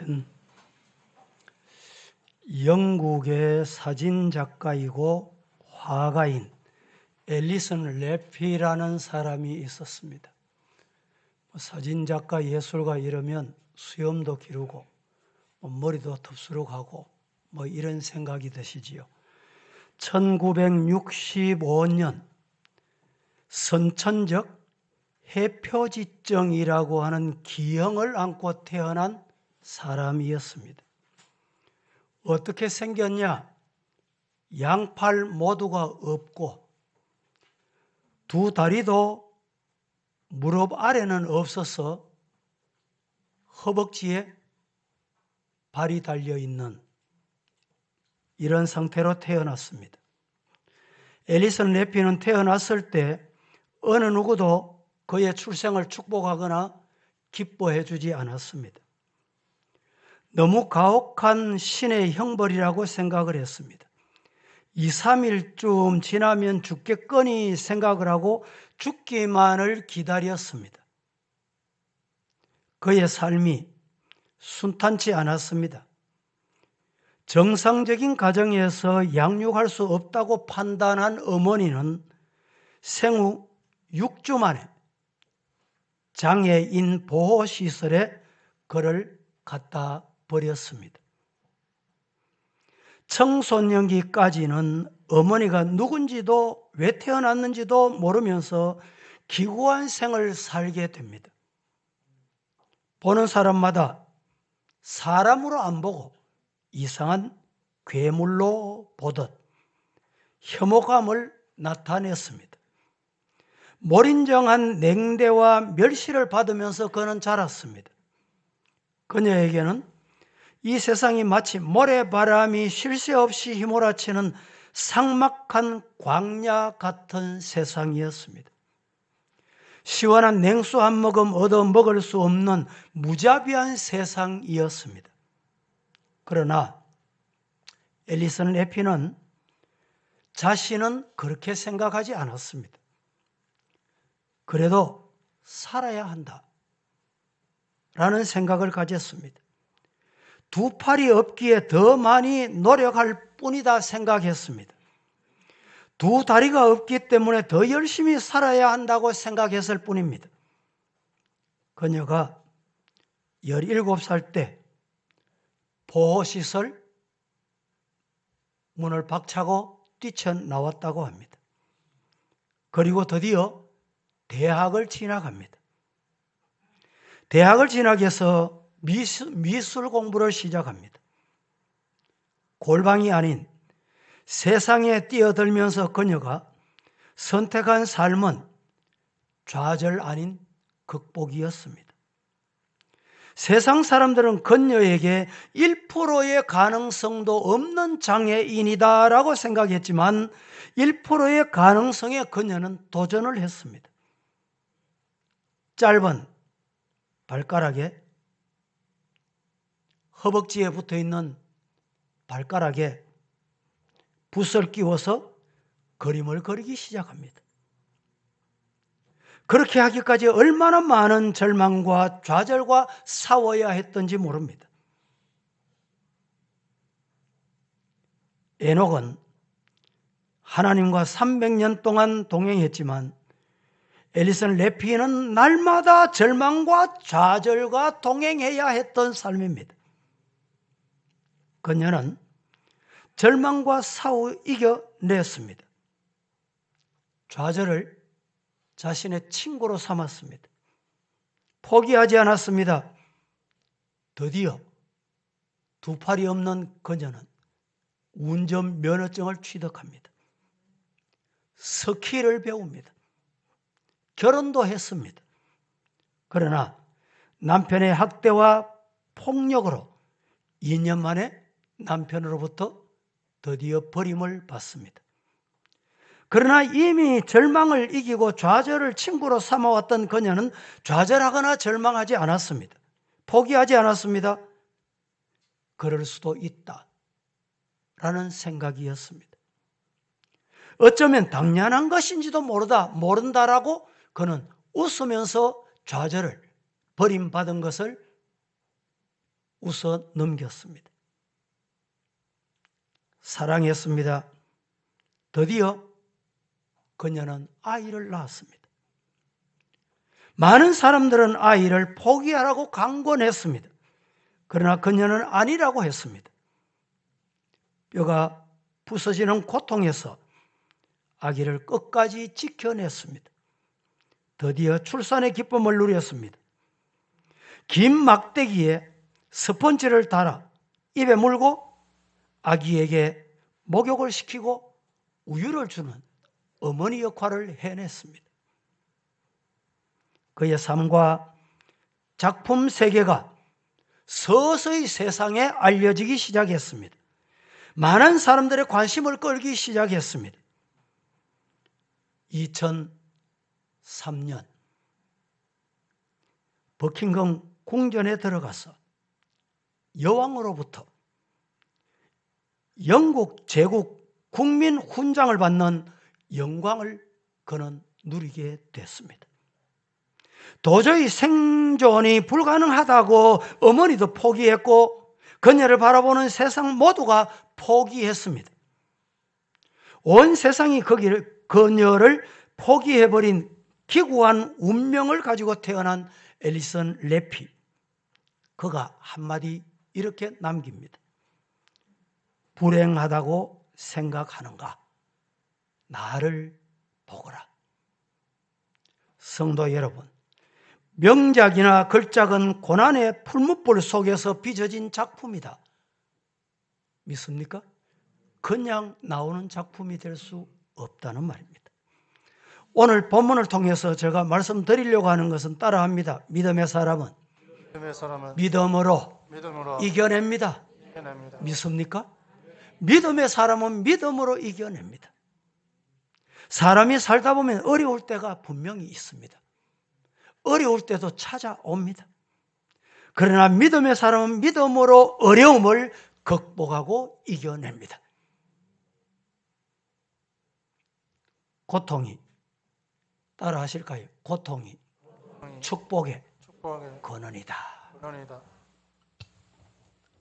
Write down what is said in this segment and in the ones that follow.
오늘은 영국의 사진작가이고 화가인 앨리슨 레피라는 사람이 있었습니다. 사진작가, 예술가 이러면 수염도 기르고 머리도 덥수룩하고 이런 생각이 드시지요. 1965년 선천적 해표지증이라고 하는 기형을 안고 태어난 사람이었습니다. 어떻게 생겼냐? 양팔 모두가 없고 두 다리도 무릎 아래는 없어서 허벅지에 발이 달려있는 이런 상태로 태어났습니다. 앨리슨 레피는 태어났을 때 어느 누구도 그의 출생을 축복하거나 기뻐해 주지 않았습니다. 너무 가혹한 신의 형벌이라고 생각을 했습니다. 2, 3일쯤 지나면 죽겠거니 생각을 하고 죽기만을 기다렸습니다. 그의 삶이 순탄치 않았습니다. 정상적인 가정에서 양육할 수 없다고 판단한 어머니는 생후 6주 만에 장애인 보호시설에 그를 갖다 버렸습니다. 청소년기까지는 어머니가 누군지도 왜 태어났는지도 모르면서 기구한 생을 살게 됩니다. 보는 사람마다 사람으로 안 보고 이상한 괴물로 보듯 혐오감을 나타냈습니다. 몰인정한 냉대와 멸시를 받으면서 그는 자랐습니다. 그녀에게는 이 세상이 마치 모래바람이 쉴 새 없이 휘몰아치는 삭막한 광야 같은 세상이었습니다. 시원한 냉수 한 모금 얻어 먹을 수 없는 무자비한 세상이었습니다. 그러나 앨리슨 레피는 자신은 그렇게 생각하지 않았습니다. 그래도 살아야 한다 라는 생각을 가졌습니다. 두 팔이 없기에 더 많이 노력할 뿐이다 생각했습니다. 두 다리가 없기 때문에 더 열심히 살아야 한다고 생각했을 뿐입니다. 그녀가 17살 때 보호시설 문을 박차고 뛰쳐나왔다고 합니다. 그리고 드디어 대학을 진학합니다. 대학을 진학해서 미술 공부를 시작합니다. 골방이 아닌 세상에 뛰어들면서 그녀가 선택한 삶은 좌절 아닌 극복이었습니다. 세상 사람들은 그녀에게 1%의 가능성도 없는 장애인이다라고 생각했지만 1%의 가능성에 그녀는 도전을 했습니다. 짧은 발가락에 허벅지에 붙어있는 발가락에 붓을 끼워서 그림을 그리기 시작합니다. 그렇게 하기까지 얼마나 많은 절망과 좌절과 싸워야 했던지 모릅니다. 에녹은 하나님과 300년 동안 동행했지만 앨리슨 레피는 날마다 절망과 좌절과 동행해야 했던 삶입니다. 그녀는 절망과 싸워 이겨냈습니다. 좌절을 자신의 친구로 삼았습니다. 포기하지 않았습니다. 드디어 두 팔이 없는 그녀는 운전면허증을 취득합니다. 스키를 배웁니다. 결혼도 했습니다. 그러나 남편의 학대와 폭력으로 2년 만에 남편으로부터 드디어 버림을 받습니다. 그러나 이미 절망을 이기고 좌절을 친구로 삼아왔던 그녀는 좌절하거나 절망하지 않았습니다. 포기하지 않았습니다. 그럴 수도 있다라는 생각이었습니다. 어쩌면 당연한 것인지도 모른다라고 그는 웃으면서 좌절을 버림받은 것을 웃어 넘겼습니다. 사랑했습니다. 드디어 그녀는 아이를 낳았습니다. 많은 사람들은 아이를 포기하라고 강권했습니다. 그러나 그녀는 아니라고 했습니다. 뼈가 부서지는 고통에서 아기를 끝까지 지켜냈습니다. 드디어 출산의 기쁨을 누렸습니다. 긴 막대기에 스펀지를 달아 입에 물고 아기에게 목욕을 시키고 우유를 주는 어머니 역할을 해냈습니다. 그의 삶과 작품 세계가 서서히 세상에 알려지기 시작했습니다. 많은 사람들의 관심을 끌기 시작했습니다. 2003년 버킹엄 궁전에 들어가서 여왕으로부터 영국 제국 국민 훈장을 받는 영광을 그는 누리게 됐습니다. 도저히 생존이 불가능하다고 어머니도 포기했고 그녀를 바라보는 세상 모두가 포기했습니다. 온 세상이 그녀를 포기해버린 기구한 운명을 가지고 태어난 앨리슨 레피. 그가 한마디 이렇게 남깁니다. 불행하다고 생각하는가? 나를 보거라. 성도 여러분, 명작이나 걸작은 고난의 풀무불 속에서 빚어진 작품이다. 믿습니까? 그냥 나오는 작품이 될 수 없다는 말입니다. 오늘 본문을 통해서 제가 말씀드리려고 하는 것은 따라합니다. 믿음의 사람은 믿음으로 이겨냅니다. 믿습니까? 믿음의 사람은 믿음으로 이겨냅니다. 사람이 살다 보면 어려울 때가 분명히 있습니다. 어려울 때도 찾아옵니다. 그러나 믿음의 사람은 믿음으로 어려움을 극복하고 이겨냅니다. 고통이, 따라 하실까요? 고통이 축복의 근원이다.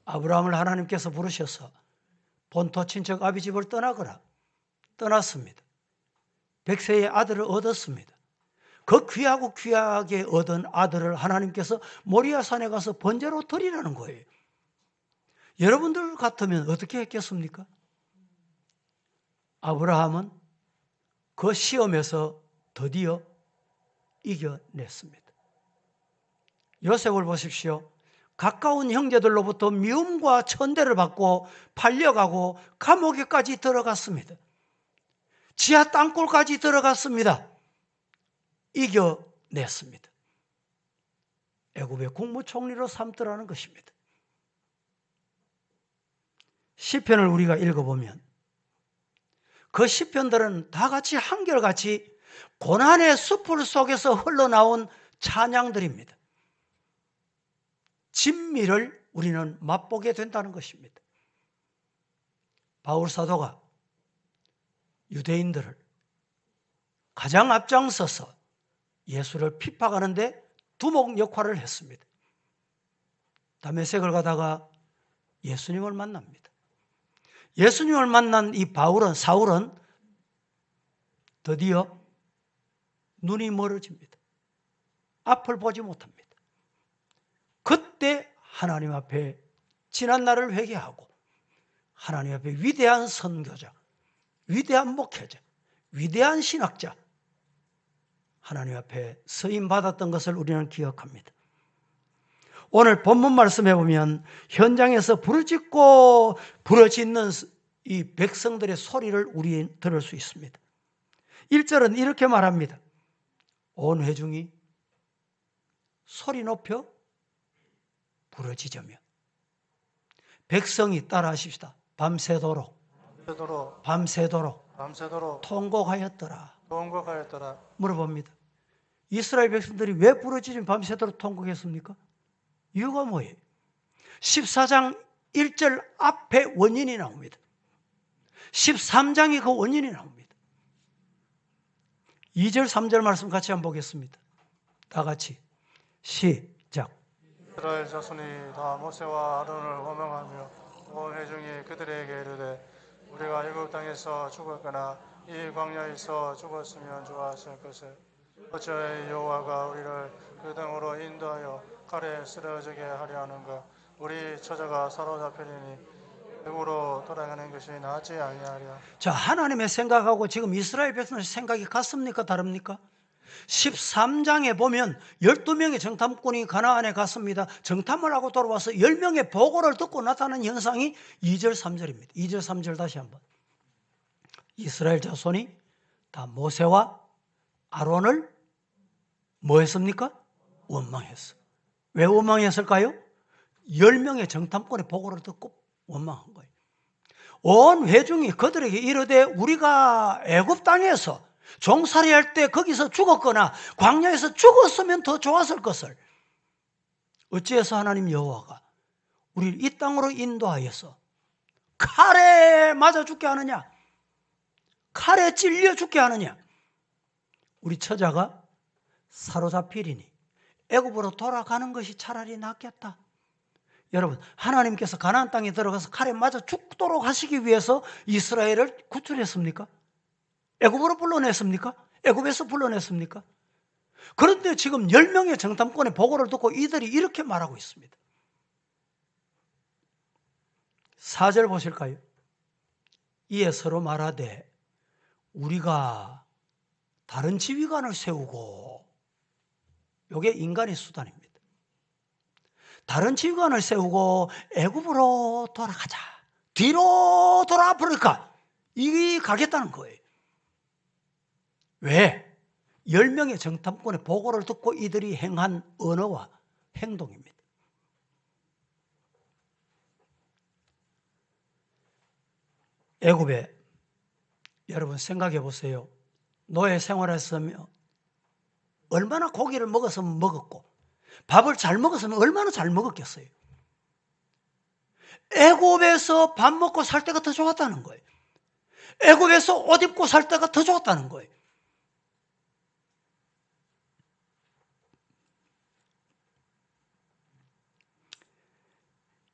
아브라함을 하나님께서 부르셔서 본토 친척 아비 집을 떠났습니다. 100세의 아들을 얻었습니다. 그 귀하고 귀하게 얻은 아들을 하나님께서 모리아산에 가서 번제로 드리라는 거예요. 여러분들 같으면 어떻게 했겠습니까? 아브라함은 그 시험에서 드디어 이겨냈습니다. 요셉을 보십시오. 가까운 형제들로부터 미움과 천대를 받고 팔려가고 감옥에까지 들어갔습니다. 지하 땅굴까지 들어갔습니다. 이겨냈습니다. 애굽의 국무총리로 삼더라는 것입니다. 시편을 우리가 읽어보면 그 시편들은 다 같이 한결같이 고난의 숲을 속에서 흘러나온 찬양들입니다. 진미를 우리는 맛보게 된다는 것입니다. 바울 사도가 유대인들을 가장 앞장서서 예수를 핍박하는데 두목 역할을 했습니다. 다메섹을 가다가 예수님을 만납니다. 예수님을 만난 이 사울은 드디어 눈이 멀어집니다. 앞을 보지 못합니다. 그때 하나님 앞에 지난 날을 회개하고 하나님 앞에 위대한 선교자, 위대한 목회자, 위대한 신학자 하나님 앞에 서임 받았던 것을 우리는 기억합니다. 오늘 본문 말씀해 보면 현장에서 부르짖고 부르짖는 이 백성들의 소리를 우리 들을 수 있습니다. 1절은 이렇게 말합니다. 온 회중이 소리 높여 부르짖으며. 백성이 따라하십시다. 밤새도록 통곡하였더라. 물어봅니다. 이스라엘 백성들이 왜 부르짖으며 밤새도록 통곡했습니까? 이유가 뭐예요? 14장 1절 앞에 원인이 나옵니다. 13장이 그 원인이 나옵니다. 2절 3절 말씀 같이 한번 보겠습니다. 다 같이 시작. 이스라엘 자손이 다 모세와 아론을 원망하며 온 회중이 그들에게 이르되 우리가 애굽 땅에서 죽었거나 이 광야에서 죽었으면 좋았을 것을 어찌하여 여호와가 우리를 그 땅으로 인도하여 칼에 쓰러지게 하려 하는가. 우리 처자가 사로잡히리니 애굽으로 돌아가는 것이 낫지 아니하랴. 자, 하나님의 생각하고 지금 이스라엘 백성의 생각이 같습니까? 다릅니까? 13장에 보면 12명의 정탐꾼이 가나안에 갔습니다. 정탐을 하고 돌아와서 10명의 보고를 듣고 나타난 현상이 2절 3절입니다. 2절 3절 다시 한번. 이스라엘 자손이 다 모세와 아론을 뭐 했습니까? 원망했어. 왜 원망했을까요? 10명의 정탐꾼의 보고를 듣고 원망한 거예요. 온 회중이 그들에게 이르되 우리가 애굽 땅에서 종살이할 때 거기서 죽었거나 광야에서 죽었으면 더 좋았을 것을 어찌해서 하나님 여호와가 우리를 이 땅으로 인도하여서 칼에 맞아 죽게 하느냐, 칼에 찔려 죽게 하느냐. 우리 처자가 사로잡히리니 애굽으로 돌아가는 것이 차라리 낫겠다. 여러분, 하나님께서 가나안 땅에 들어가서 칼에 맞아 죽도록 하시기 위해서 이스라엘을 구출했습니까? 애굽으로 불러냈습니까? 애굽에서 불러냈습니까? 그런데 지금 10명의 정탐꾼의 보고를 듣고 이들이 이렇게 말하고 있습니다. 4절 보실까요? 이에 서로 말하되 우리가 다른 지휘관을 세우고, 이게 인간의 수단입니다. 다른 지휘관을 세우고 애굽으로 돌아가자. 뒤로 돌아 아프리카 이 가겠다는 거예요. 왜? 10명의 정탐꾼의 보고를 듣고 이들이 행한 언어와 행동입니다. 애굽에 여러분 생각해 보세요. 노예 생활했으면 얼마나 고기를 먹었으면 먹었고 밥을 잘 먹었으면 얼마나 잘 먹었겠어요. 애굽에서 밥 먹고 살 때가 더 좋았다는 거예요. 애굽에서 옷 입고 살 때가 더 좋았다는 거예요.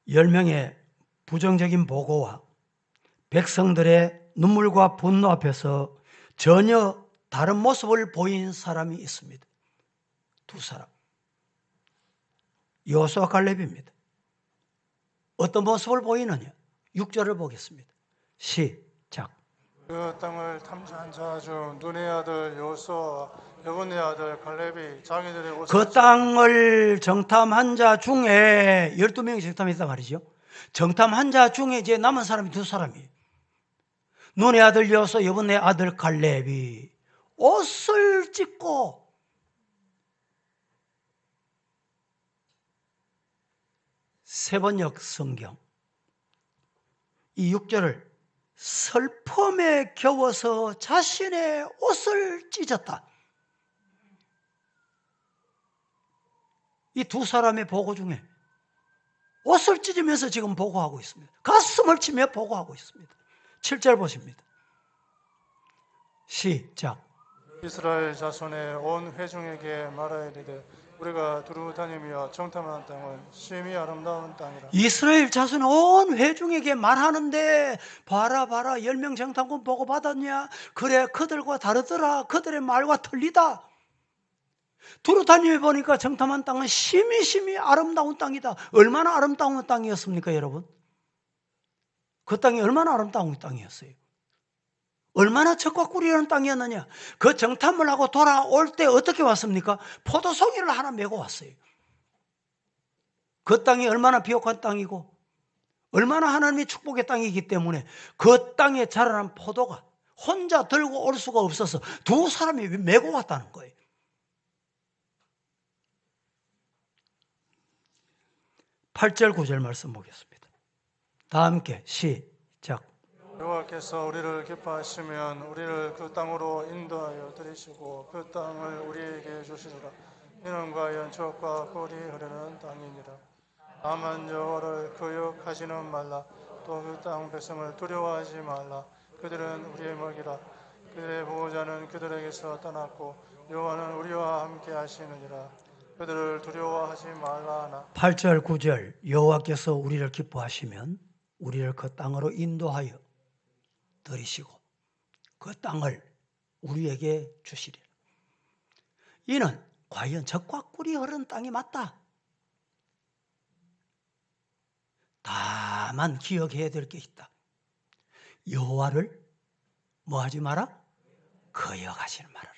(10명의) 부정적인 보고와 백성들의 눈물과 분노 앞에서 전혀 다른 모습을 보인 사람이 있습니다. 두 사람. 여호수아 갈렙입니다. 어떤 모습을 보이느냐? 6절을 보겠습니다. 시작. 그 땅을 탐지한 자 중 눈의 아들 여호수아와 여분의 아들 갈렙이 자기들의 옷을 그 땅을 정탐한 자 중에 12명이 정탐했단 말이죠. 정탐한 자 중에 이제 남은 사람이 두 사람이에요. 눈의 아들 여호수아, 여분의 아들 갈렙이 옷을 찢고 세번역 성경 이 6절을 슬픔에 겨워서 자신의 옷을 찢었다. 이 두 사람의 보고 중에 옷을 찢으면서 지금 보고하고 있습니다. 가슴을 치며 보고하고 있습니다. 7절 보십니다. 시작. 이스라엘 자손의 온 회중에게 말하이르되 우리가 두루 다니며 정탐한 땅은 심히 아름다운 땅이라. 이스라엘 자손의 온 회중에게 말하는데 봐라 10명 정탐꾼 보고 받았냐? 그래 그들과 다르더라. 그들의 말과 틀리다. 두루 다니며 보니까 정탐한 땅은 심히 아름다운 땅이다. 얼마나 아름다운 땅이었습니까, 여러분? 그 땅이 얼마나 아름다운 땅이었어요. 얼마나 젖과 꿀이 흐르는 땅이었느냐. 그 정탐을 하고 돌아올 때 어떻게 왔습니까? 포도송이를 하나 메고 왔어요. 그 땅이 얼마나 비옥한 땅이고 얼마나 하나님의 축복의 땅이기 때문에 그 땅에 자라난 포도가 혼자 들고 올 수가 없어서 두 사람이 메고 왔다는 거예요. 8절 9절 말씀 보겠습니다. 다 함께 시작. 여호와께서 우리를 기뻐하시면 우리를 그 땅으로 인도하여 들이시고 그 땅을 우리에게 주시리라. 이는 과연 젖과 꿀이 흐르는 땅이니라. 다만 여호와를 거역하지는 말라. 또 그 땅 백성을 두려워하지 말라. 그들은 우리의 먹이라. 그들의 보호자는 그들에게서 떠났고 여호와는 우리와 함께 하시느니라. 그들을 두려워하지 말라 하나 8절 9절 여호와께서 우리를 기뻐하시면 우리를 그 땅으로 인도하여 들이시고 그 땅을 우리에게 주시리라. 이는 과연 젖과 꿀이 흐르는 땅이 맞다. 다만 기억해야 될 게 있다. 여호와를 뭐하지 마라? 거역하지 말아라.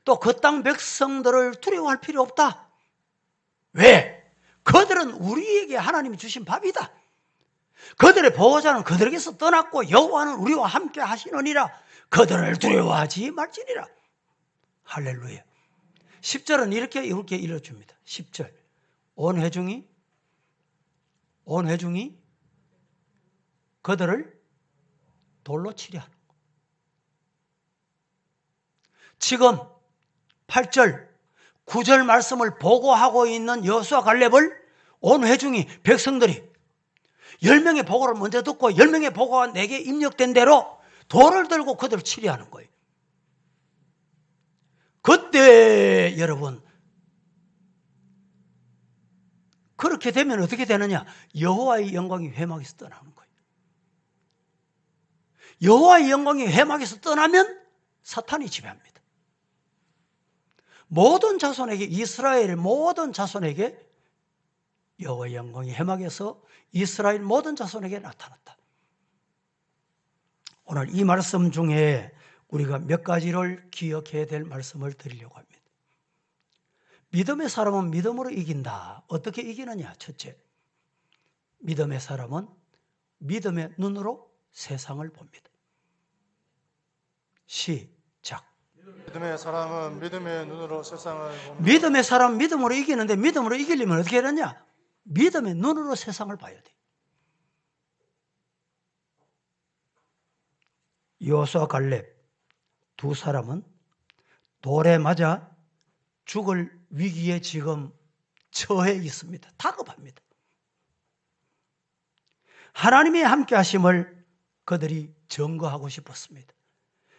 또 그 땅 백성들을 두려워할 필요 없다. 왜? 그들은 우리에게 하나님이 주신 밥이다. 그들의 보호자는 그들에게서 떠났고 여호와는 우리와 함께 하시느니라. 그들을 두려워하지 말지니라. 할렐루야. 10절은 이렇게 읽어줍니다. 10절 온 회중이 그들을 돌로 치려 하는 것. 지금 8절 9절 말씀을 보고하고 있는 여호수아 갈렙을 온 회중이 백성들이 10명의 보고를 먼저 듣고 10명의 보고가 내게 입력된 대로 돌을 들고 그들을 치려 하는 거예요. 그때 여러분 그렇게 되면 어떻게 되느냐? 여호와의 영광이 회막에서 떠나는 거예요. 여호와의 영광이 회막에서 떠나면 사탄이 지배합니다. 모든 자손에게 이스라엘의 모든 자손에게 여호와의 영광이 회막에서 이스라엘 모든 자손에게 나타났다. 오늘 이 말씀 중에 우리가 몇 가지를 기억해야 될 말씀을 드리려고 합니다. 믿음의 사람은 믿음으로 이긴다. 어떻게 이기느냐? 첫째, 믿음의 사람은 믿음의 눈으로 세상을 봅니다. 시작. 믿음의 사람은 믿음의 눈으로 세상을 봅니다. 믿음의 사람은 믿음으로 이기는데 믿음으로 이기려면 어떻게 해야 되냐? 믿음의 눈으로 세상을 봐야 돼. 여호수아 갈렙 두 사람은 돌에 맞아 죽을 위기에 지금 처해 있습니다. 다급합니다. 하나님의 함께 하심을 그들이 증거하고 싶었습니다.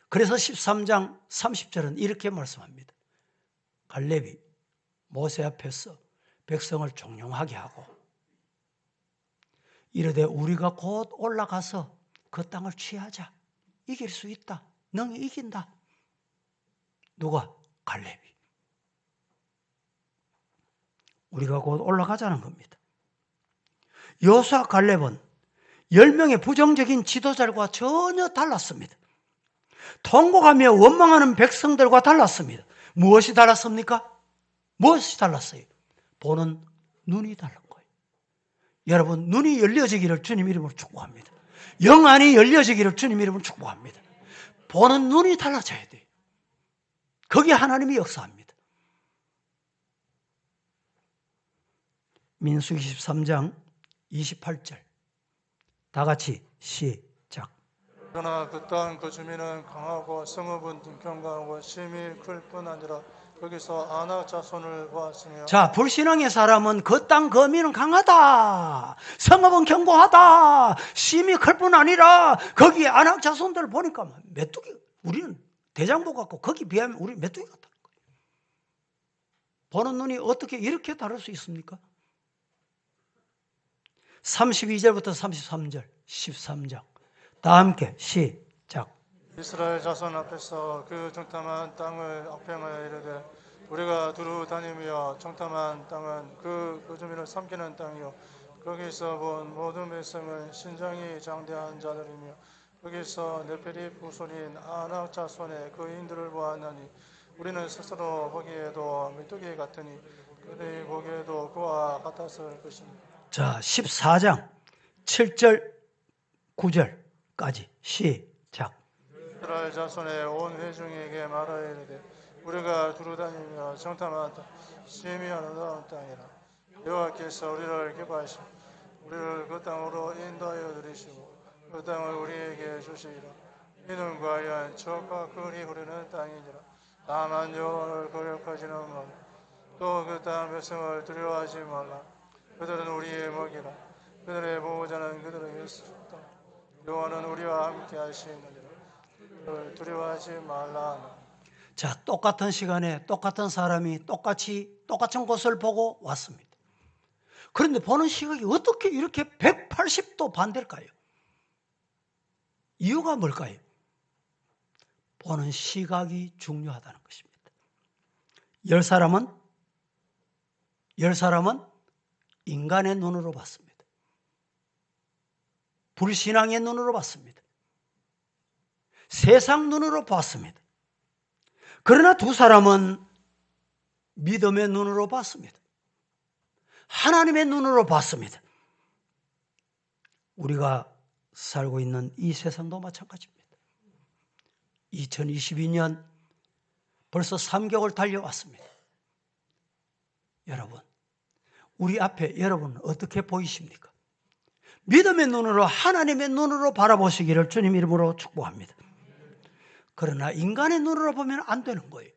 그래서 13장 30절은 이렇게 말씀합니다. 갈렙이 모세 앞에서 백성을 종용하게 하고 이르되 우리가 곧 올라가서 그 땅을 취하자. 이길 수 있다. 능히 이긴다. 누가? 갈렙이. 우리가 곧 올라가자는 겁니다. 여호수아 갈렙은 10명의 부정적인 지도자들과 전혀 달랐습니다. 통곡하며 원망하는 백성들과 달랐습니다. 무엇이 달랐습니까? 무엇이 달랐어요? 보는 눈이 다른 거예요. 여러분, 눈이 열려지기를 주님 이름으로 축복합니다. 영안이 열려지기를 주님 이름으로 축복합니다. 보는 눈이 달라져야 돼요. 거기에 하나님이 역사합니다. 민수기 13장 28절 다 같이 시작. 그러나 그 땅 그 주민은 강하고 성읍은 견고하고 심히 클 뿐 아니라 거기서 아낙 자손을 보았으며. 자, 불신앙의 사람은 그 땅 거민은 강하다. 성읍은 견고하다. 심히 클 뿐 아니라 거기 아낙 자손들을 보니까 메뚜기, 우리는 대장부 같고 거기 비하면 우리 메뚜기 같다는 거예요. 보는 눈이 어떻게 이렇게 다를 수 있습니까? 32절부터 33절 13장 다 함께 시작. 이스라엘 자손 앞에서 그 정탐한 땅을 악평하여 이르되 우리가 두루 다니며 정탐한 땅은 그 주민을 삼키는 땅이요 거기서 본 모든 백성은 신장이 장대한 자들이며 거기서 네페리 후손인 아낙 자손의 거인들을 보았나니 우리는 스스로 보기에도 메뚜기 같으니 그들이 보기에도 그와 같았을 것입니다. 자, 14장 7절 9절까지 시작. 이스라엘 자손의 온 회중에게 말하여 이르되 우리가 두루다니며 정탐한 땅 심히 아름다운 땅이라 여호와께서 우리를 기뻐하시고 우리를 그 땅으로 인도하여 들이시고 그 땅을 우리에게 주시리라. 이는 과연 젖과 꿀이 흐르는 땅이니라. 다만 여호와를 거역하지는 말라. 또 그 땅 백성을 두려워하지 말라. 그들은 우리의 먹이라. 그들의 보호자는 그들에게 있다. 여호와는 우리와 함께 하시느니라. 그를 두려워하지 말라. 자, 똑같은 시간에 똑같은 사람이 똑같은 곳을 보고 왔습니다. 그런데 보는 시각이 어떻게 이렇게 180도 반대일까요? 이유가 뭘까요? 보는 시각이 중요하다는 것입니다. 10사람은 인간의 눈으로 봤습니다. 불신앙의 눈으로 봤습니다. 세상 눈으로 봤습니다. 그러나 2사람은 믿음의 눈으로 봤습니다. 하나님의 눈으로 봤습니다. 우리가 살고 있는 이 세상도 마찬가지입니다. 2022년 벌써 3개월 달려왔습니다. 여러분, 우리 앞에 여러분 어떻게 보이십니까? 믿음의 눈으로 하나님의 눈으로 바라보시기를 주님 이름으로 축복합니다. 그러나 인간의 눈으로 보면 안 되는 거예요.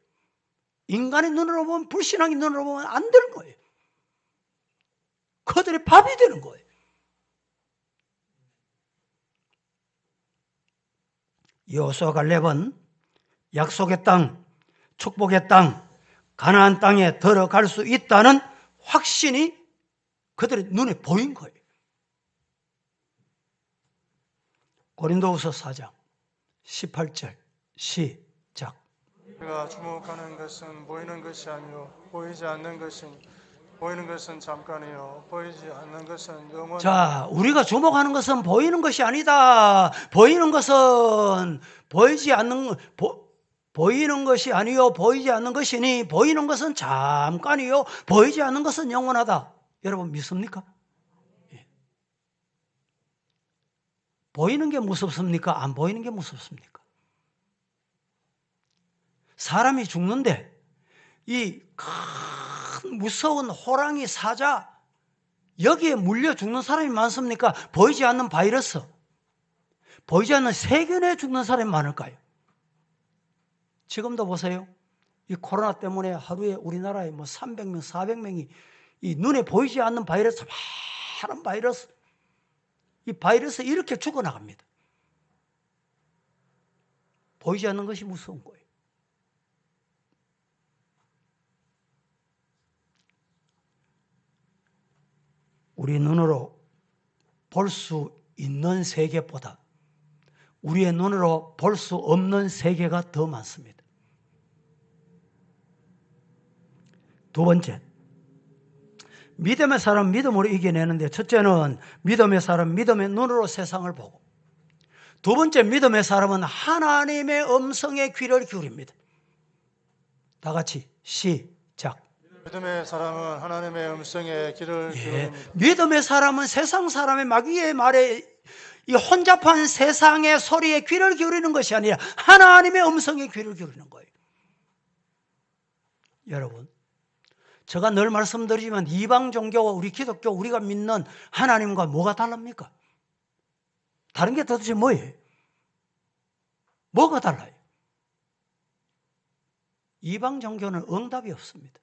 인간의 눈으로 보면, 불신앙의 눈으로 보면 안 되는 거예요. 그들의 밥이 되는 거예요. 여호수아 갈렙은 약속의 땅, 축복의 땅, 가나안 땅에 들어갈 수 있다는 확신이 그들의 눈에 보인 거예요. 고린도후서 4장 18절 시작. 우리가 주목하는 것은 보이는 것이 아니요 보이지 않는 것인 보이는 것은 잠깐이요 보이지 않는 것은 영원. 자, 우리가 주목하는 것은 보이는 것이 아니다. 보이는 것은 보이는 것이 아니요 보이지 않는 것이니 보이는 것은 잠깐이요 보이지 않는 것은 영원하다. 여러분 믿습니까? 예. 보이는 게 무섭습니까? 안 보이는 게 무섭습니까? 사람이 죽는데 이 큰 무서운 호랑이 사자 여기에 물려 죽는 사람이 많습니까? 보이지 않는 바이러스, 보이지 않는 세균에 죽는 사람이 많을까요? 지금도 보세요. 이 코로나 때문에 하루에 우리나라에 300명, 400명이 이 눈에 보이지 않는 바이러스, 많은 바이러스, 이 바이러스 이렇게 죽어나갑니다. 보이지 않는 것이 무서운 거예요. 우리 눈으로 볼 수 있는 세계보다 우리의 눈으로 볼 수 없는 세계가 더 많습니다. 2번째, 믿음의 사람 믿음으로 이겨내는데 첫째는 믿음의 사람 믿음의 눈으로 세상을 보고 2번째 믿음의 사람은 하나님의 음성에 귀를 기울입니다. 다 같이 시작. 믿음의 사람은 하나님의 음성에 귀를 기울입니다. 믿음의 사람은 세상 사람의 마귀의 말에 이 혼잡한 세상의 소리에 귀를 기울이는 것이 아니라 하나님의 음성에 귀를 기울이는 거예요. 여러분, 제가 늘 말씀드리지만 이방 종교와 우리 기독교, 우리가 믿는 하나님과 뭐가 다릅니까? 다른 게 도대체 뭐예요? 뭐가 달라요? 이방 종교는 응답이 없습니다.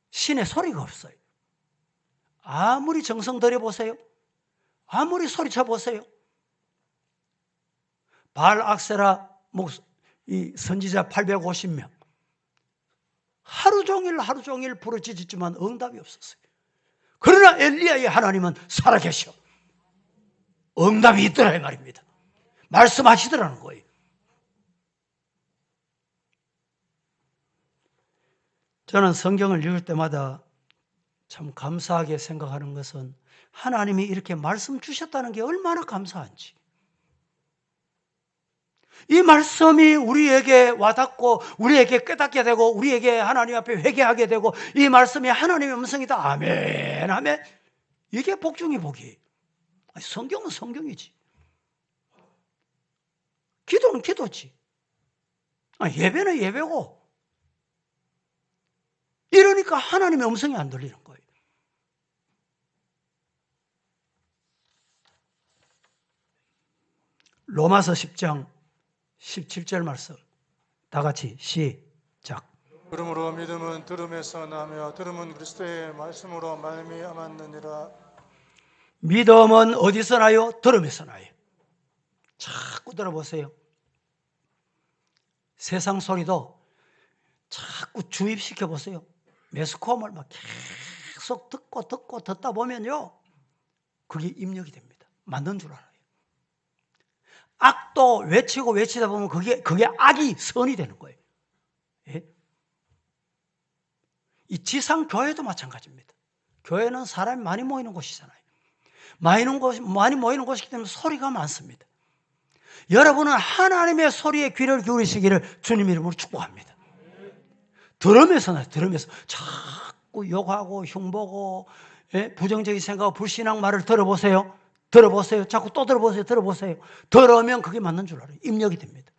신의 소리가 없어요. 아무리 정성 들여보세요. 아무리 소리쳐 보세요. 바알 악세라 이 선지자 850명 하루 종일 부르짖었지만 응답이 없었어요. 그러나 엘리야의 하나님은 살아계셔. 응답이 있더라 이 말입니다. 말씀하시더라는 거예요. 저는 성경을 읽을 때마다 참 감사하게 생각하는 것은 하나님이 이렇게 말씀 주셨다는 게 얼마나 감사한지. 이 말씀이 우리에게 와닿고 우리에게 깨닫게 되고 우리에게 하나님 앞에 회개하게 되고 이 말씀이 하나님의 음성이다. 아멘 아멘. 이게 복 중의 복이에요. 성경은 성경이지. 기도는 기도지. 예배는 예배고. 이러니까 하나님의 음성이 안 들리는 거예요. 로마서 10장 17절 말씀 다 같이 시작. 그러므로 믿음은 들음에서 나며 들음은 그리스도의 말씀으로 말미암았느니라. 믿음은 어디서 나요? 들음에서 나요. 자꾸 들어보세요. 세상 소리도 자꾸 주입시켜 보세요. 매스컴을 막 계속 듣고 듣다 보면요, 그게 입력이 됩니다. 맞는 줄 알아요. 악도 외치고 외치다 보면 그게 악이 선이 되는 거예요. 예? 이 지상 교회도 마찬가지입니다. 교회는 사람이 많이 모이는 곳이잖아요. 많이 모이는 곳이기 때문에 소리가 많습니다. 여러분은 하나님의 소리에 귀를 기울이시기를 주님 이름으로 축복합니다. 들으면서 자꾸 욕하고 흉보고, 예? 부정적인 생각하고 불신앙 말을 들어보세요. 자꾸 또 들어보세요. 들으면 그게 맞는 줄 알아요. 입력이 됩니다.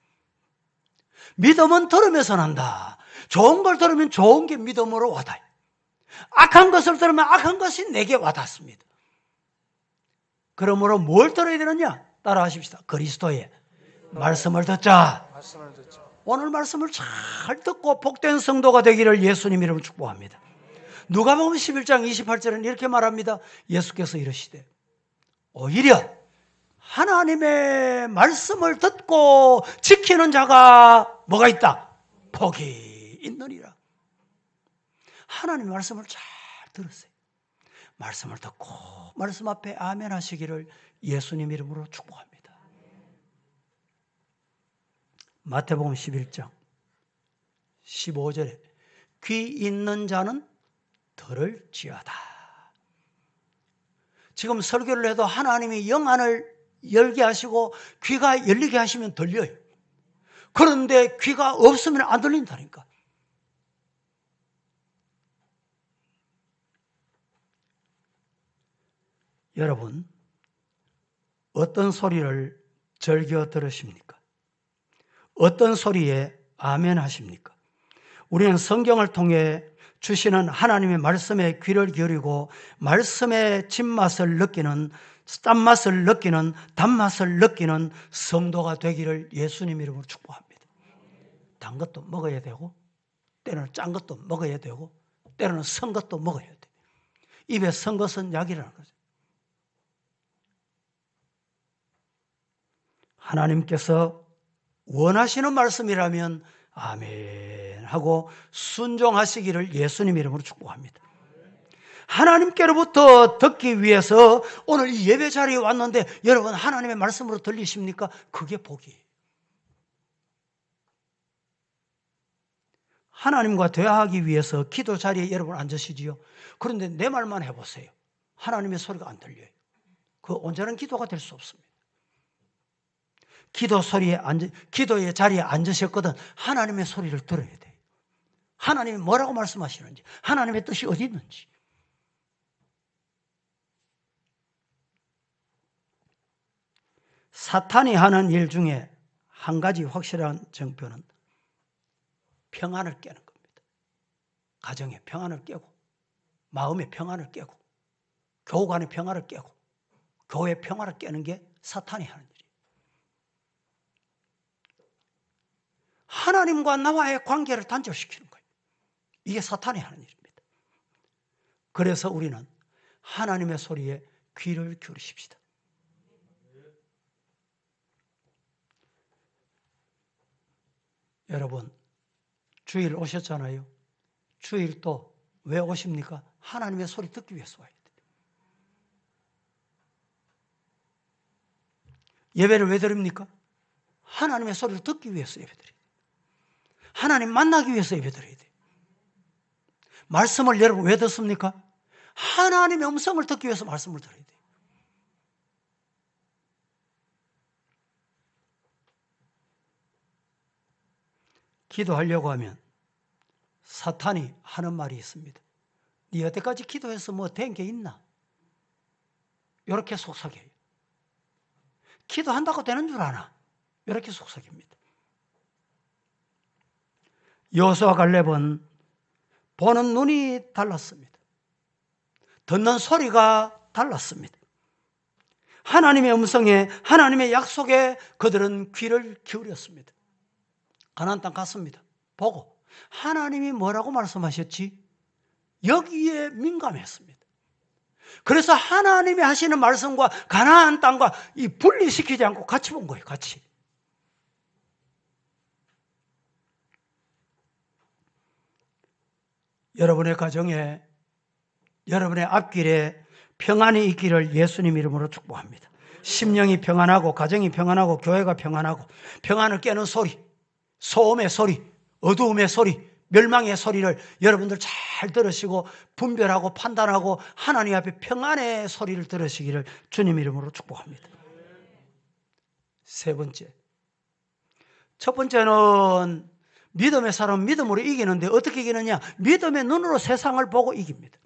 믿음은 들으면서 난다. 좋은 걸 들으면 좋은 게 믿음으로 와닿아요. 악한 것을 들으면 악한 것이 내게 와닿습니다. 그러므로 뭘 들어야 되느냐? 따라하십시다. 그리스도의 말씀을 듣자. 말씀을 듣자. 오늘 말씀을 잘 듣고 복된 성도가 되기를 예수님 이름으로 축복합니다. 누가복음 11장 28절은 이렇게 말합니다. 예수께서 이르시되 오히려 하나님의 말씀을 듣고 지키는 자가 뭐가 있다? 복이 있느니라. 하나님의 말씀을 잘 들으세요. 말씀을 듣고 말씀 앞에 아멘 하시기를 예수님 이름으로 축복합니다. 마태복음 11장 15절에 귀 있는 자는 들을지어다. 지금 설교를 해도 하나님이 영안을 열게 하시고 귀가 열리게 하시면 들려요. 그런데 귀가 없으면 안 들린다니까. 여러분, 어떤 소리를 즐겨 들으십니까? 어떤 소리에 아멘 하십니까? 우리는 성경을 통해 주시는 하나님의 말씀에 귀를 기울이고 말씀의 진맛을 느끼는, 짠맛을 느끼는, 단맛을 느끼는 성도가 되기를 예수님 이름으로 축복합니다. 단 것도 먹어야 되고 때로는 짠 것도 먹어야 되고 때로는 선 것도 먹어야 돼. 입에 선 것은 약이라는 거죠. 하나님께서 원하시는 말씀이라면 아멘 하고 순종하시기를 예수님 이름으로 축복합니다. 하나님께로부터 듣기 위해서 오늘 이 예배 자리에 왔는데 여러분 하나님의 말씀으로 들리십니까? 그게 복이에요. 하나님과 대화하기 위해서 기도 자리에 여러분 앉으시지요. 그런데 내 말만 해보세요. 하나님의 소리가 안 들려요. 그 온전한 기도가 될 수 없습니다. 기도의 자리에 앉으셨거든 하나님의 소리를 들어야 돼요. 하나님이 뭐라고 말씀하시는지, 하나님의 뜻이 어디 있는지. 사탄이 하는 일 중에 한 가지 확실한 정표는 평안을 깨는 겁니다. 가정의 평안을 깨고, 마음의 평안을 깨고, 교우 간의 평안을 깨고, 교회의 평안을 깨는 게 사탄이 하는 일이에요. 하나님과 나와의 관계를 단절시키는 거예요. 이게 사탄이 하는 일입니다. 그래서 우리는 하나님의 소리에 귀를 기울이십시다. 여러분, 주일 오셨잖아요. 주일 또 왜 오십니까? 하나님의 소리 듣기 위해서 와야 돼요. 예배를 왜 드립니까? 하나님의 소리를 듣기 위해서 예배드려요. 하나님 만나기 위해서 예배드려야 돼요. 말씀을 여러분 왜 듣습니까? 하나님의 음성을 듣기 위해서 말씀을 들어야 돼요. 기도하려고 하면 사탄이 하는 말이 있습니다. 네 여태까지 기도해서 뭐 된 게 있나? 이렇게 속삭여요. 기도한다고 되는 줄 아나? 이렇게 속삭입니다. 여호수아 갈렙은 보는 눈이 달랐습니다. 듣는 소리가 달랐습니다. 하나님의 음성에, 하나님의 약속에 그들은 귀를 기울였습니다. 가나안 땅 갔습니다. 보고 하나님이 뭐라고 말씀하셨지? 여기에 민감했습니다. 그래서 하나님이 하시는 말씀과 가나안 땅과 이 분리시키지 않고 같이 본 거예요. 같이. 여러분의 가정에, 여러분의 앞길에 평안이 있기를 예수님 이름으로 축복합니다. 심령이 평안하고 가정이 평안하고 교회가 평안하고 평안을 깨는 소리, 소음의 소리, 어두움의 소리, 멸망의 소리를 여러분들 잘 들으시고 분별하고 판단하고 하나님 앞에 평안의 소리를 들으시기를 주님 이름으로 축복합니다. 세 번째, 첫 번째는 믿음의 사람은 믿음으로 이기는데 어떻게 이기느냐? 믿음의 눈으로 세상을 보고 이깁니다.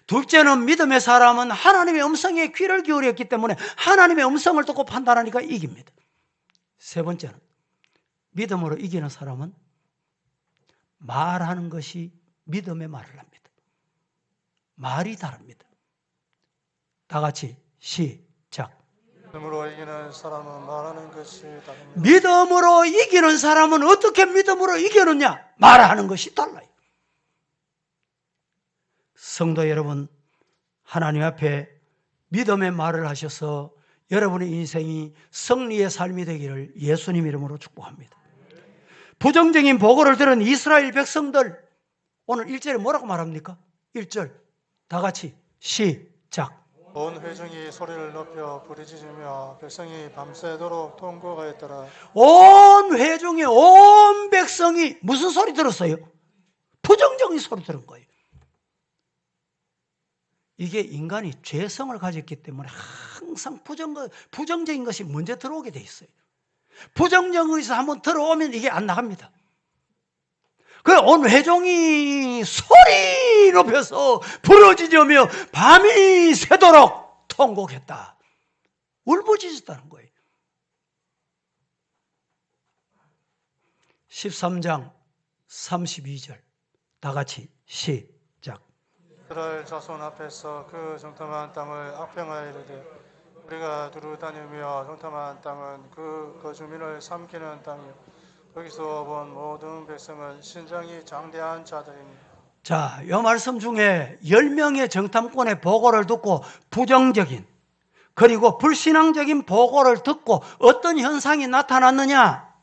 둘째는 믿음의 사람은 하나님의 음성에 귀를 기울였기 때문에 하나님의 음성을 듣고 판단하니까 이깁니다. 세 번째는 믿음으로 이기는 사람은 말하는 것이 믿음의 말을 합니다. 말이 다릅니다. 다 같이 시작. 믿음으로 이기는 사람은 말하는 것이 다릅니다. 믿음으로 이기는 사람은 어떻게 믿음으로 이기느냐? 말하는 것이 달라요. 성도 여러분, 하나님 앞에 믿음의 말을 하셔서 여러분의 인생이 승리의 삶이 되기를 예수님 이름으로 축복합니다. 부정적인 보고를 들은 이스라엘 백성들, 오늘 1절에 뭐라고 말합니까? 1절 다 같이 시작. 온 회중이 소리를 높여 부르짖으며 백성이 밤새도록 통곡하였더라. 온 회중이, 온 백성이 무슨 소리 들었어요? 부정적인 소리 들은 거예요. 이게 인간이 죄성을 가졌기 때문에 항상 부정적인 것이 먼저 들어오게 돼 있어요. 부정적인 것이 한번 들어오면 이게 안 나갑니다. 그 온 회중이 소리 높여서 부르짖으며 밤이 새도록 통곡했다. 울부짖었다는 거예요. 13장 32절 다 같이 시작. 이스라엘 자손 앞에서 그 정탐한 땅을 악평하여 이르되 우리가 두루 다니며 정탐한 땅은 그 거주민을 삼키는 땅이요 거기서 본 모든 백성은 신장이 장대한 자들이니. 자, 이 말씀 중에 10명의 정탐꾼의 보고를 듣고 부정적인 그리고 불신앙적인 보고를 듣고 어떤 현상이 나타났느냐?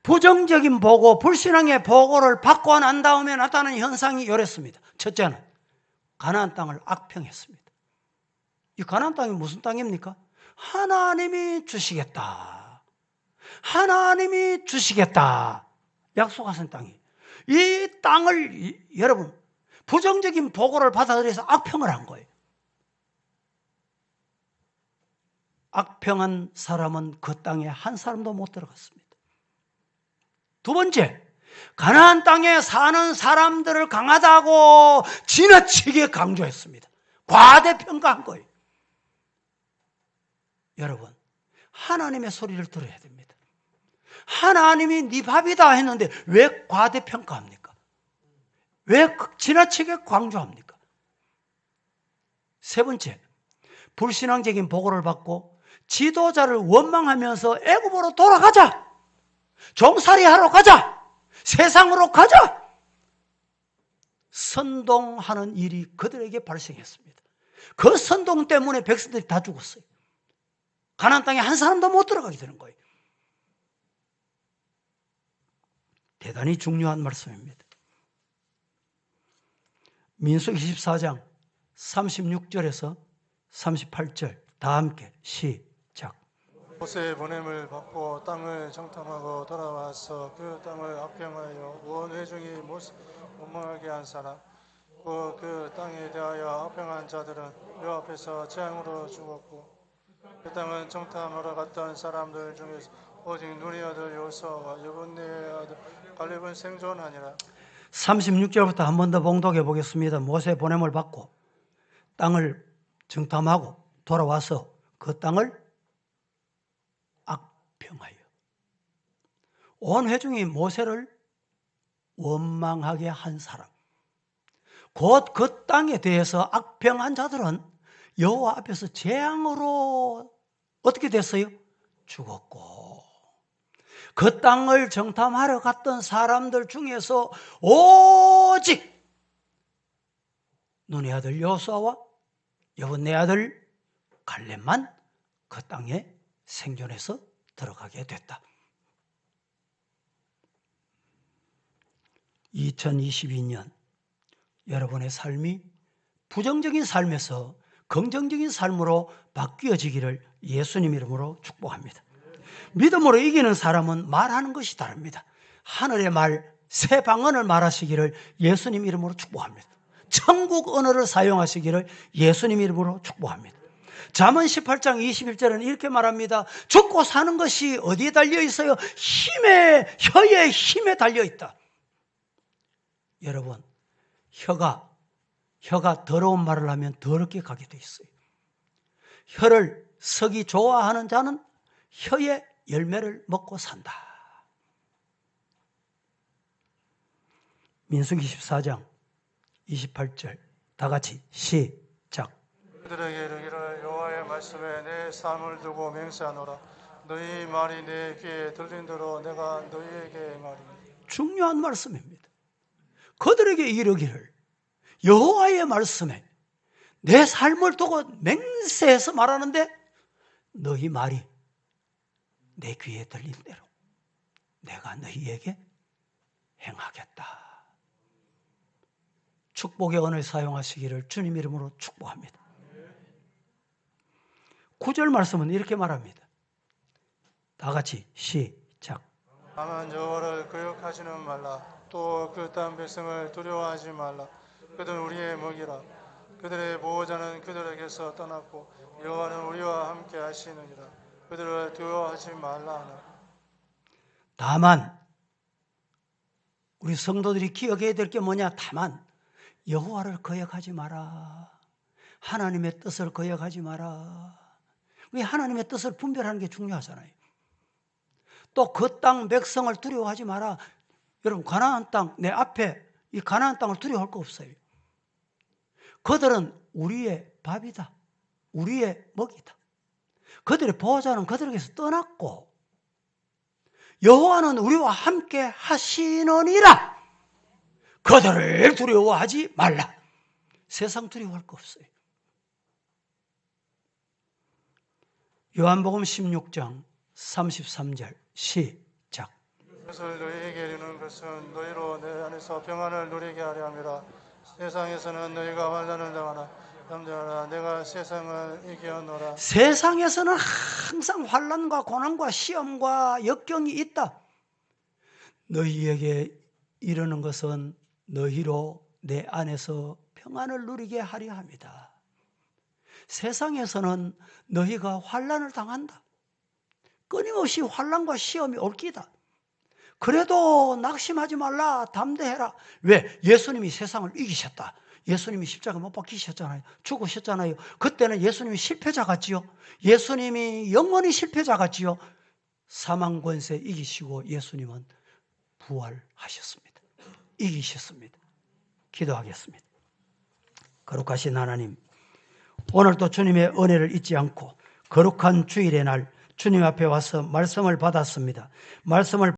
부정적인 보고, 불신앙의 보고를 받고 난 다음에 나타나는 현상이 이랬습니다. 첫째는 가나안 땅을 악평했습니다. 이 가나안 땅이 무슨 땅입니까? 하나님이 주시겠다. 하나님이 주시겠다. 약속하신 땅이. 이 땅을 여러분 부정적인 보고를 받아들여서 악평을 한 거예요. 악평한 사람은 그 땅에 한 사람도 못 들어갔습니다. 두 번째, 가나안 땅에 사는 사람들을 강하다고 지나치게 강조했습니다. 과대평가한 거예요. 여러분, 하나님의 소리를 들어야 됩니다. 하나님이 네 밥이다 했는데 왜 과대평가합니까? 왜 지나치게 강조합니까? 세 번째, 불신앙적인 보고를 받고 지도자를 원망하면서 애굽으로 돌아가자, 종살이하러 가자, 세상으로 가자, 선동하는 일이 그들에게 발생했습니다. 그 선동 때문에 백성들이 다 죽었어요. 가나안 땅에 한 사람도 못 들어가게 되는 거예요. 대단히 중요한 말씀입니다. 민수기 24장 36절에서 38절 다 함께 시작. 모세의 보냄을 받고 땅을 정탐하고 돌아와서 그 땅을 악평하여 온 회중이 원망하게 한 사람 그 땅에 대하여 악평한 자들은 요 앞에서 재앙으로 죽었고 그 땅은 정탐하러 갔던 사람들 중에서 오직 눈의 아들 요수아와 여분네의 아들 갈렙은 생존하니라. 36절부터 한 번 더 봉독해 보겠습니다. 모세의 보냄을 받고 땅을 정탐하고 돌아와서 그 땅을 악평하여 온 회중이 모세를 원망하게 한 사람, 곧 그 땅에 대해서 악평한 자들은 여호와 앞에서 재앙으로 어떻게 됐어요? 죽었고, 그 땅을 정탐하러 갔던 사람들 중에서 오직 눈의 아들 여호수아와 여분네 아들 갈렙만 그 땅에 생존해서 들어가게 됐다. 2022년 여러분의 삶이 부정적인 삶에서 긍정적인 삶으로 바뀌어지기를 예수님 이름으로 축복합니다. 믿음으로 이기는 사람은 말하는 것이 다릅니다. 하늘의 말, 새 방언을 말하시기를 예수님 이름으로 축복합니다. 천국 언어를 사용하시기를 예수님 이름으로 축복합니다. 잠언 18장 21절은 이렇게 말합니다. 죽고 사는 것이 어디에 달려 있어요? 혀의 힘에 달려 있다. 여러분, 혀가 더러운 말을 하면 더럽게 가게 돼 있어요. 혀를 썩이 좋아하는 자는 혀의 열매를 먹고 산다. 민수기 14장 28절 다 같이 시작. 그들에게 이르기를 여호와의 말씀에 내 삶을 두고 맹세하노라. 너희 말이 내 귀에 들린 대로 내가 너희에게 행하리니. 중요한 말씀입니다. 그들에게 이르기를 여호와의 말씀에 내 삶을 두고 맹세해서 말하는데 너희 말이 내 귀에 들린 대로 내가 너희에게 행하겠다. 축복의 언어를 사용하시기를 주님 이름으로 축복합니다. 9절 말씀은 이렇게 말합니다. 다 같이 시작. 다만 여호와를 거역하지는 말라. 또 그 땅 백성을 두려워하지 말라. 그들은 우리의 먹이라. 그들의 보호자는 그들에게서 떠났고 여호와는 우리와 함께 하시느니라. 그들을 두려워하지 말라 하나. 다만 우리 성도들이 기억해야 될 게 뭐냐? 다만 여호와를 거역하지 마라. 하나님의 뜻을 거역하지 마라. 우리 하나님의 뜻을 분별하는 게 중요하잖아요. 또 그 땅 백성을 두려워하지 마라. 여러분, 가나안 땅, 내 앞에 이 가나안 땅을 두려워할 거 없어요. 그들은 우리의 밥이다. 우리의 먹이다. 그들의 보호자는 그들에게서 떠났고 여호와는 우리와 함께 하시느니라. 그들을 두려워하지 말라. 세상 두려워할 거 없어요. 요한복음 16장 33절 시작. 이것을 너희에게 이르는 것은 너희로 내 안에서 평안을 누리게 하려 함이라. 세상에서는 너희가 환난을 당하나 염려하라. 내가 세상을 이기었노라. 세상에서는 항상 환난과 고난과 시험과 역경이 있다. 너희에게 이르는 것은 너희로 내 안에서 평안을 누리게 하려 합니다. 세상에서는 너희가 환난을 당한다. 끊임없이 환난과 시험이 올 끼다. 그래도 낙심하지 말라. 담대해라. 왜? 예수님이 세상을 이기셨다. 예수님이 십자가 못 박히셨잖아요. 죽으셨잖아요. 그때는 예수님이 실패자 같지요. 예수님이 영원히 실패자 같지요. 사망 권세 이기시고 예수님은 부활하셨습니다. 이기셨습니다. 기도하겠습니다. 거룩하신 하나님, 오늘도 주님의 은혜를 잊지 않고 거룩한 주일의 날 주님 앞에 와서 말씀을 받았습니다. 말씀을